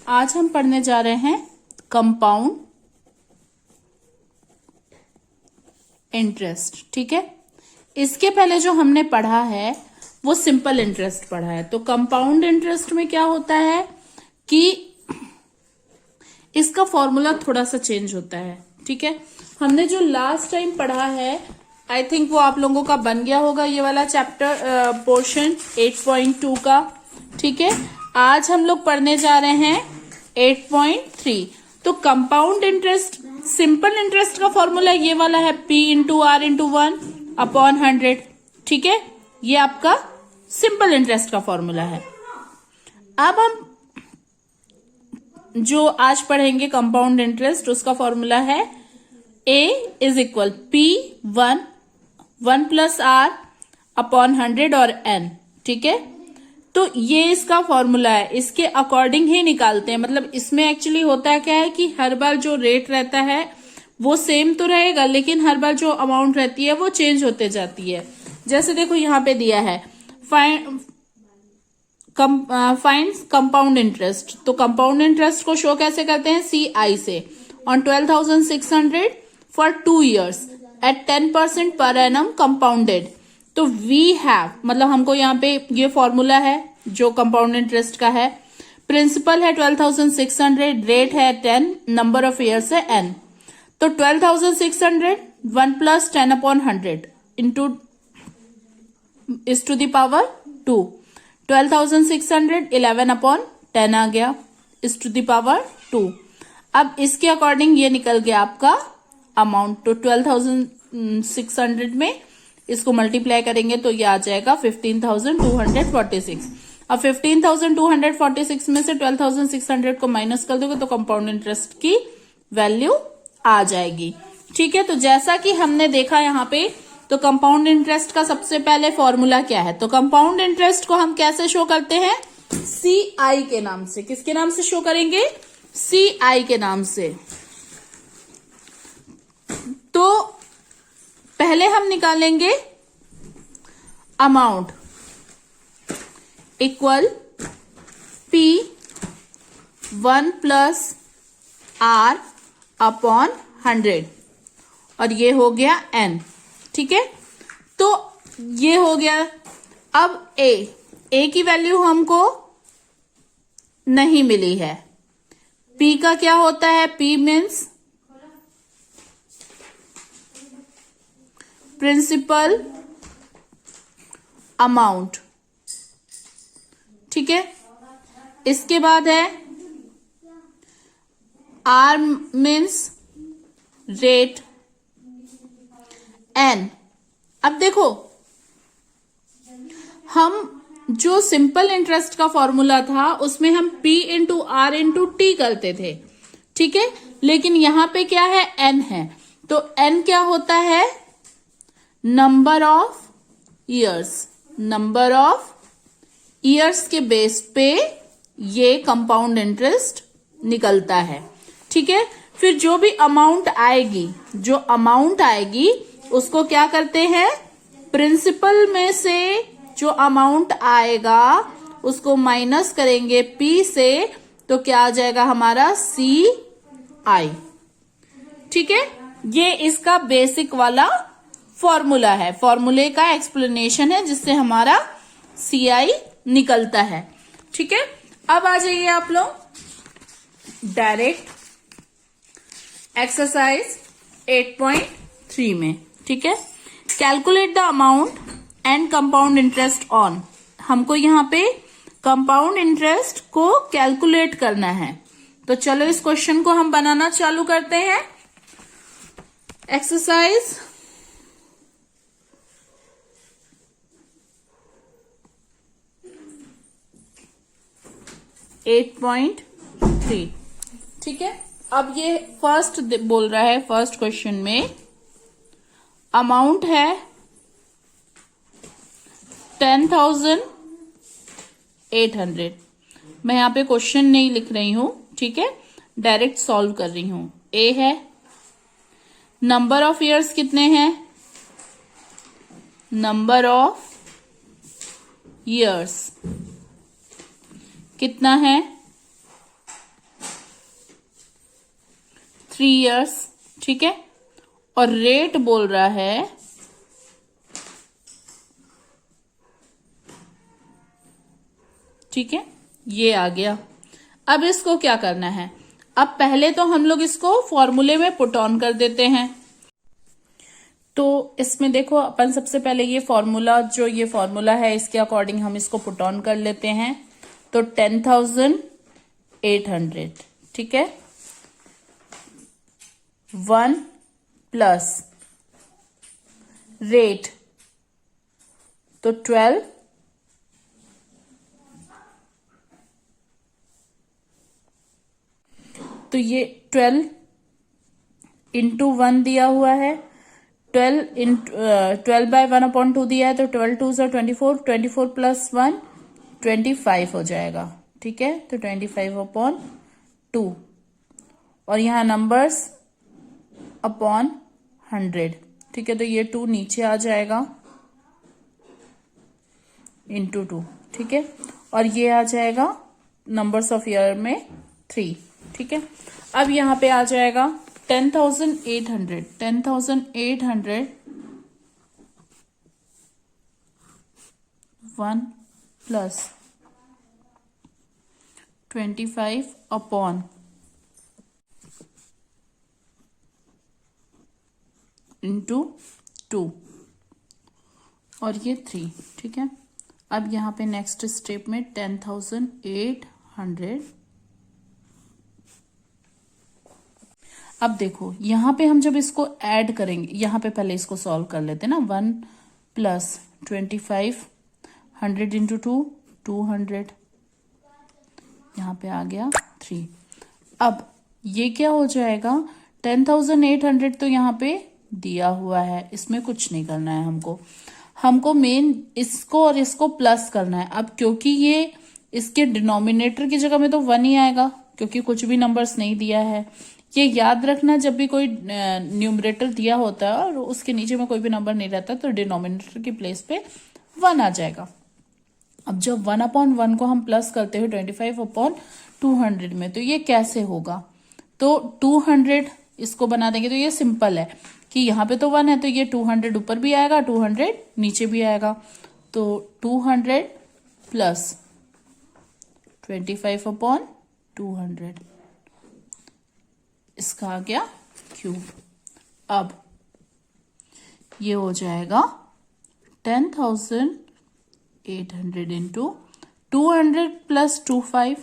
आज हम पढ़ने जा रहे हैं कंपाउंड इंटरेस्ट। ठीक है, इसके पहले जो हमने पढ़ा है वो सिंपल इंटरेस्ट पढ़ा है। तो कंपाउंड इंटरेस्ट में क्या होता है कि इसका फॉर्मूला थोड़ा सा चेंज होता है। ठीक है, हमने जो लास्ट टाइम पढ़ा है आई थिंक वो आप लोगों का बन गया होगा, ये वाला चैप्टर पोर्शन 8.2 का। ठीक है, आज हम लोग पढ़ने जा रहे हैं 8.3। तो कंपाउंड इंटरेस्ट, सिंपल इंटरेस्ट का फॉर्मूला ये वाला है, P इंटू आर इंटू 1/100। ठीक है, ये आपका सिंपल इंटरेस्ट का फॉर्मूला है। अब हम जो आज पढ़ेंगे कंपाउंड इंटरेस्ट, उसका फॉर्मूला है A is equal P1 plus R upon 100 और N। ठीक है, तो ये इसका फॉर्मूला है, इसके अकॉर्डिंग ही निकालते हैं। मतलब इसमें एक्चुअली होता क्या है कि हर बार जो रेट रहता है वो सेम तो रहेगा, लेकिन हर बार जो अमाउंट रहती है वो चेंज होते जाती है। जैसे देखो यहाँ पे दिया है फाइंड कंपाउंड इंटरेस्ट। तो कंपाउंड इंटरेस्ट को शो कैसे करते हैं? CI से ऑन 12,600 फॉर 2 years एट 10% पर एनम कंपाउंडेड। तो वी हैव, मतलब हमको यहाँ पे ये फॉर्मूला है जो कंपाउंड इंटरेस्ट का है। प्रिंसिपल है 12,600, रेट है 10, नंबर ऑफ ईयर्स है n। तो 12,600 1 plus 10/100 into is to the power 2। 12,600 11/10 आ गया इज टू द पावर 2। अब इसके अकॉर्डिंग ये निकल गया आपका अमाउंट। तो 12,600 में इसको मल्टीप्लाई करेंगे तो ये आ जाएगा 15,246। अब 15,246 में से 12,600 को माइनस कर दोगे तो कंपाउंड इंटरेस्ट की वैल्यू आ जाएगी। ठीक है, तो जैसा कि हमने देखा यहाँ पे, तो कंपाउंड इंटरेस्ट का सबसे पहले फॉर्मूला क्या है? तो कंपाउंड इंटरेस्ट को हम कैसे शो करते हैं? CI के नाम से। किसके नाम से शो करेंगे? CI के नाम से। तो पहले हम निकालेंगे amount equal P1 plus R upon 100 और ये हो गया N। ठीक है, तो ये हो गया। अब A की वैल्यू हमको नहीं मिली है। P का क्या होता है? P means principal amount. ठीक है, इसके बाद है R मीन्स रेट, N। अब देखो, हम जो सिंपल इंटरेस्ट का फॉर्मूला था उसमें हम P into R into T करते थे। ठीक है, लेकिन यहां पे क्या है? N है। तो N क्या होता है? Number of years. Number of years के बेस पे ये कंपाउंड इंटरेस्ट निकलता है। ठीक है, फिर जो भी अमाउंट आएगी उसको क्या करते हैं? प्रिंसिपल में से जो अमाउंट आएगा उसको माइनस करेंगे P से, तो क्या आ जाएगा हमारा? CI। ठीक है, ये इसका बेसिक वाला फॉर्मूला है, फॉर्मूले का एक्सप्लेनेशन है जिससे हमारा CI निकलता है। ठीक है, अब आ जाइए आप लोग डायरेक्ट एक्सरसाइज 8.3 में। ठीक है, calculate the amount and compound interest on. हमको यहाँ पे कंपाउंड इंटरेस्ट को कैलकुलेट करना है। तो चलो इस क्वेश्चन को हम बनाना चालू करते हैं। एक्सरसाइज 8.3। ठीक है, अब ये फर्स्ट बोल रहा है, फर्स्ट क्वेश्चन में अमाउंट है 10,800। मैं यहाँ पे क्वेश्चन नहीं लिख रही हूं, ठीक है, डायरेक्ट सॉल्व कर रही हूं। A है, नंबर ऑफ ईयर्स कितने हैं? नंबर ऑफ ईयर्स कितना है? 3 इयर्स, ठीक है, और रेट बोल रहा है ठीक है, ये आ गया। अब इसको क्या करना है, अब पहले तो हम लोग इसको फॉर्मूले में पुट ऑन कर देते हैं। तो इसमें देखो अपन सबसे पहले ये फॉर्मूला, जो ये फॉर्मूला है इसके अकॉर्डिंग हम इसको पुट ऑन कर लेते हैं। तो 10,800, ठीक है, 1 प्लस रेट तो 12, तो ये 12 इंटू 1 दिया हुआ है, 12/1/2 दिया है, तो 12 2 से 24, 24 प्लस 1 25 हो जाएगा, ठीक है। तो 25/2, और यहाँ नंबर्स अपॉन 100, ठीक है, तो ये 2 नीचे आ जाएगा इंटू 2, ठीक है, और ये आ जाएगा नंबर्स ऑफ ईयर में 3, ठीक है। अब यहाँ पे आ जाएगा 10,800, 1 प्लस 25 अपॉन इंटू 2, और ये 3, ठीक है। अब यहाँ पे नेक्स्ट स्टेप में 10,800, अब देखो यहां पे हम जब इसको ऐड करेंगे, यहां पे पहले इसको सॉल्व कर लेते हैं ना। 1 प्लस 25, 100 इंटू 2, 200, यहां पे आ गया 3। अब ये क्या हो जाएगा, 10,800 तो यहाँ पे दिया हुआ है, इसमें कुछ नहीं करना है हमको मेन इसको और इसको प्लस करना है। अब क्योंकि ये इसके डिनोमिनेटर की जगह में तो 1 ही आएगा, क्योंकि कुछ भी नंबर्स नहीं दिया है। ये याद रखना, जब भी कोई न्यूमरेटर दिया होता है और उसके नीचे में कोई भी नंबर नहीं रहता तो डिनोमिनेटर की प्लेस पे 1 आ जाएगा। अब जब 1/1 को हम प्लस करते हैं 25/200 में, तो ये कैसे होगा, तो 200 इसको बना देंगे। तो ये सिंपल है कि यहाँ पे तो 1 है, तो ये 200 ऊपर भी आएगा, 200 नीचे भी आएगा। तो 200 प्लस 25/200, इसका आ गया क्यूब। अब ये हो जाएगा 10,800 इंटू 200 प्लस 25,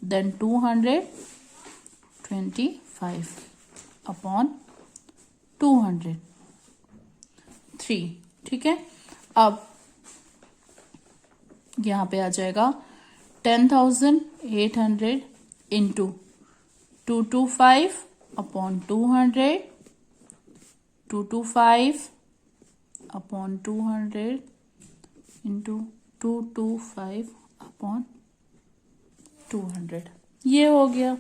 देन 225 अपॉन 200, 3, ठीक है। अब यहां पे आ जाएगा 10,800 into 225 upon 200, 225 upon 200 into 225 upon 200, ये हो गया।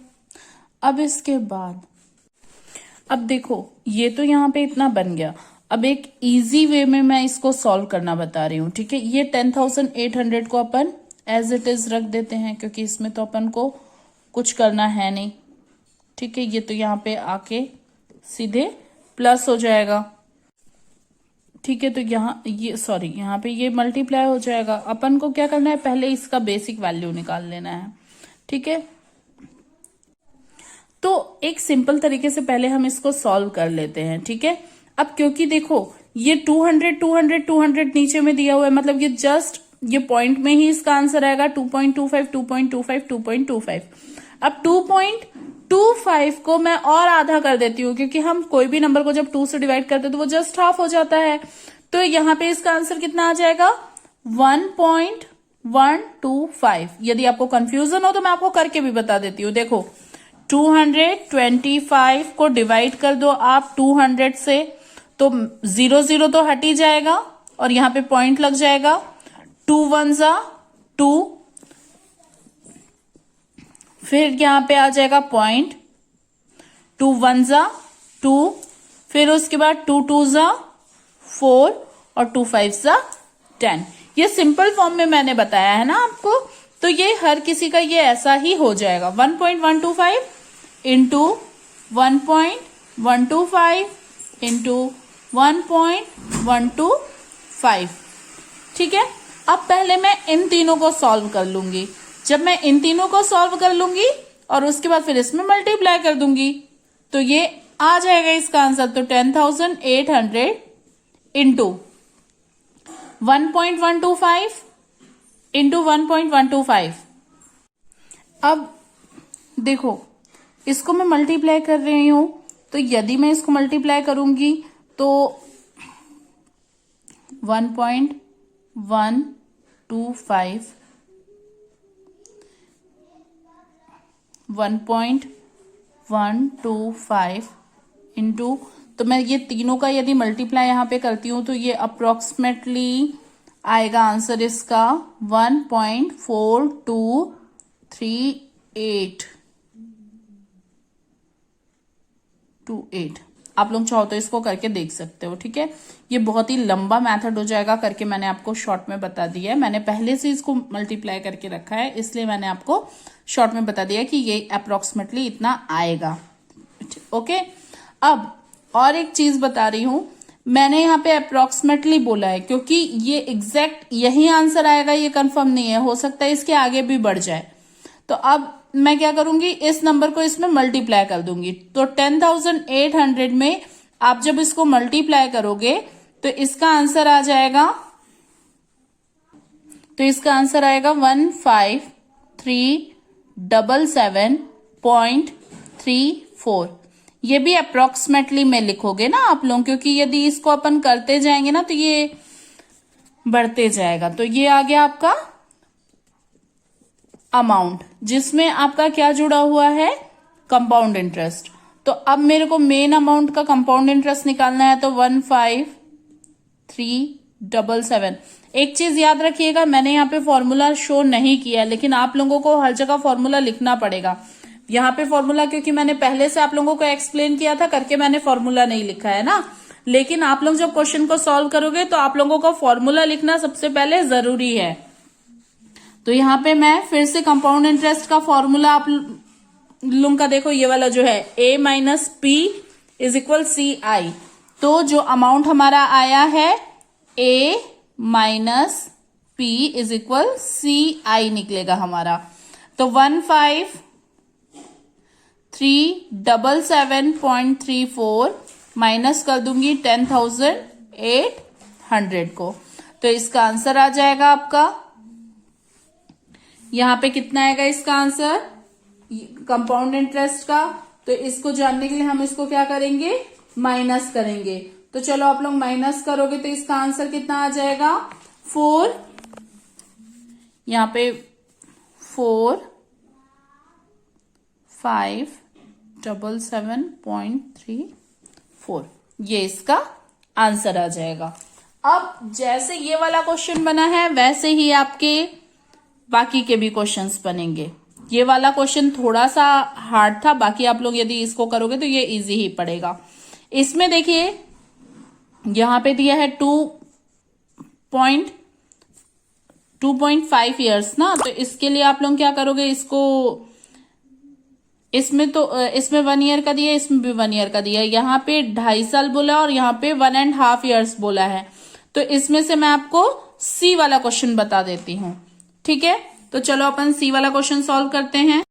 अब इसके बाद अब देखो ये तो यहाँ पे इतना बन गया। अब एक इजी वे में मैं इसको सॉल्व करना बता रही हूँ, ठीक है। ये 10,800 को अपन एज इट इज रख देते हैं, क्योंकि इसमें तो अपन को कुछ करना है नहीं, ठीक है। ये तो यहाँ पे आके सीधे प्लस हो जाएगा, ठीक है। तो यहाँ पे ये मल्टीप्लाई हो जाएगा। अपन को क्या करना है, पहले इसका बेसिक वैल्यू निकाल लेना है, ठीक है। तो एक सिंपल तरीके से पहले हम इसको सॉल्व कर लेते हैं, ठीक है। अब क्योंकि देखो ये 200 200 200 नीचे में दिया हुआ है, मतलब ये जस्ट ये पॉइंट में ही इसका आंसर आएगा 2.25 2.25 2.25। अब 2.25 को मैं और आधा कर देती हूँ, क्योंकि हम कोई भी नंबर को जब 2 से डिवाइड करते हैं तो वो जस्ट हाफ हो जाता है। तो यहाँ पे इसका आंसर कितना आ जाएगा, 1.125। यदि आपको कंफ्यूजन हो तो मैं आपको करके भी बता देती हूँ। देखो 225 को डिवाइड कर दो आप 200 से, तो 0 0 तो हट ही जाएगा और यहाँ पे पॉइंट लग जाएगा। 2 1 जा 2, फिर यहाँ पे आ जाएगा पॉइंट, 2 1 जा 2, फिर उसके बाद 2 2 जा 4 और 2 5 जा 10। ये सिंपल फॉर्म में मैंने बताया है ना आपको, तो ये हर किसी का ये ऐसा ही हो जाएगा। 1.125 इंटू 1.125 इंटू 1.125। ठीक है, अब पहले मैं इन तीनों को सॉल्व कर लूंगी। जब मैं इन तीनों को सॉल्व कर लूंगी और उसके बाद फिर इसमें मल्टीप्लाई कर दूंगी तो ये आ जाएगा इसका आंसर। तो 10,800 इंटू 1.125 इंटू 1.125। अब देखो इसको मैं मल्टीप्लाई कर रही हूं, तो यदि मैं इसको मल्टीप्लाई करूंगी तो 1.125 इंटू, तो मैं ये तीनों का यदि मल्टीप्लाई यहां पे करती हूं तो ये अप्रोक्सीमेटली आएगा आंसर इसका 1.4238। आप लोग चाहो तो इसको करके देख सकते हो। ठीक है, ये बहुत ही लंबा मेथड हो जाएगा, करके मैंने आपको शॉर्ट में बता दिया है। मैंने पहले से इसको मल्टीप्लाई करके रखा है, इसलिए मैंने आपको शॉर्ट में बता दिया कि ये अप्रोक्सीमेटली इतना आएगा। ओके, अब और एक चीज बता रही हूं, मैंने यहाँ पे अप्रोक्सीमेटली बोला है क्योंकि ये एग्जैक्ट यही आंसर आएगा ये कंफर्म नहीं है, हो सकता है इसके आगे भी बढ़ जाए। तो अब मैं क्या करूंगी, इस नंबर को इसमें मल्टीप्लाई कर दूंगी। तो 10,800 में आप जब इसको मल्टीप्लाई करोगे तो इसका आंसर आ जाएगा, 15377.34। ये भी अप्रोक्सीमेटली में लिखोगे ना आप लोग, क्योंकि यदि इसको अपन करते जाएंगे ना तो ये बढ़ते जाएगा। तो ये आ गया आपका अमाउंट, जिसमें आपका क्या जुड़ा हुआ है, कंपाउंड इंटरेस्ट। तो अब मेरे को मेन अमाउंट का कंपाउंड इंटरेस्ट निकालना है, तो 15377। एक चीज याद रखिएगा, मैंने यहाँ पे फॉर्मूला शो नहीं किया, लेकिन आप लोगों को हर जगह फॉर्मूला लिखना पड़ेगा। यहाँ पे फॉर्मूला क्योंकि मैंने पहले से आप लोगों को एक्सप्लेन किया था, करके मैंने फॉर्मूला नहीं लिखा है ना। लेकिन आप लोग जब क्वेश्चन को सॉल्व करोगे तो आप लोगों को फॉर्मूला लिखना सबसे पहले जरूरी है। तो यहाँ पे मैं फिर से कंपाउंड इंटरेस्ट का फॉर्मूला आप लोगों का देखो, ये वाला जो है A minus P is equal CI। तो जो अमाउंट हमारा आया है A minus P is equal CI निकलेगा हमारा। तो 15377.34 माइनस कर दूंगी 10,800 को, तो इसका आंसर आ जाएगा आपका, यहाँ पे कितना आएगा इसका आंसर कंपाउंड इंटरेस्ट का। तो इसको जानने के लिए हम इसको क्या करेंगे, माइनस करेंगे। तो चलो आप लोग माइनस करोगे तो इसका आंसर कितना आ जाएगा, 4, यहाँ पे 4577.34, ये इसका आंसर आ जाएगा। अब जैसे ये वाला क्वेश्चन बना है वैसे ही आपके बाकी के भी क्वेश्चंस बनेंगे। ये वाला क्वेश्चन थोड़ा सा हार्ड था, बाकी आप लोग यदि इसको करोगे तो ये इजी ही पड़ेगा। इसमें देखिए यहां पे दिया है 2.5 इयर्स ना, तो इसके लिए आप लोग क्या करोगे, इसको इसमें 1 ईयर का दिया, इसमें भी 1 ईयर का दिया, यहाँ पे 2.5 साल बोला और यहाँ पे 1.5 इयर्स बोला है। तो इसमें से मैं आपको सी वाला क्वेश्चन बता देती हूँ। ठीक है, तो चलो अपन सी वाला क्वेश्चन सॉल्व करते हैं।